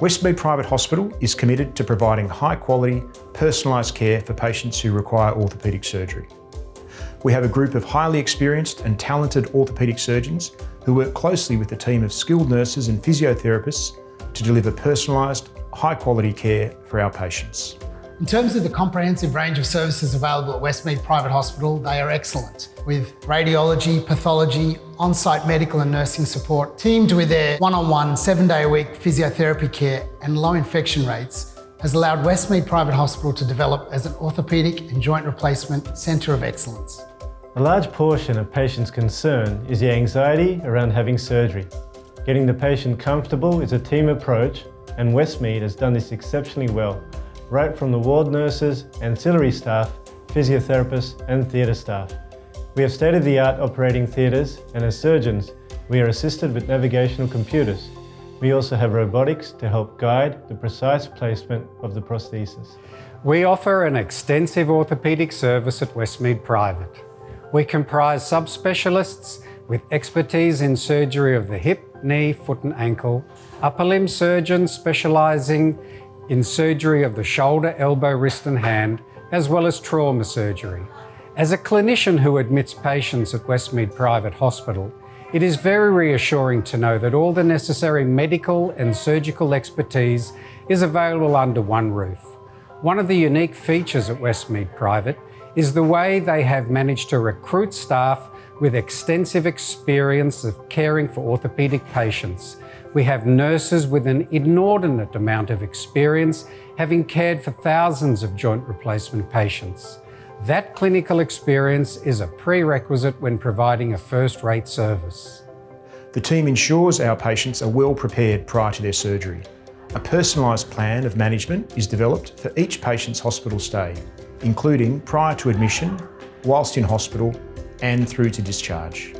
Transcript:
Westmead Private Hospital is committed to providing high quality, personalised care for patients who require orthopaedic surgery. We have a group of highly experienced and talented orthopaedic surgeons who work closely with a team of skilled nurses and physiotherapists to deliver personalised, high quality care for our patients. In terms of the comprehensive range of services available at Westmead Private Hospital, they are excellent, with radiology, pathology, on-site medical and nursing support, teamed with their one-on-one, 7-day-a-week physiotherapy care and low infection rates, has allowed Westmead Private Hospital to develop as an orthopaedic and joint replacement centre of excellence. A large portion of patients' concern is the anxiety around having surgery. Getting the patient comfortable is a team approach, and Westmead has done this exceptionally well, right from the ward nurses, ancillary staff, physiotherapists and theatre staff. We have state-of-the-art operating theatres, and as surgeons, we are assisted with navigational computers. We also have robotics to help guide the precise placement of the prosthesis. We offer an extensive orthopaedic service at Westmead Private. We comprise subspecialists with expertise in surgery of the hip, knee, foot and ankle, upper limb surgeons specialising in surgery of the shoulder, elbow, wrist and hand, as well as trauma surgery. As a clinician who admits patients at Westmead Private Hospital, it is very reassuring to know that all the necessary medical and surgical expertise is available under one roof. One of the unique features at Westmead Private is the way they have managed to recruit staff with extensive experience of caring for orthopaedic patients. We have nurses with an inordinate amount of experience, having cared for thousands of joint replacement patients. That clinical experience is a prerequisite when providing a first-rate service. The team ensures our patients are well prepared prior to their surgery. A personalised plan of management is developed for each patient's hospital stay, including prior to admission, whilst in hospital and through to discharge.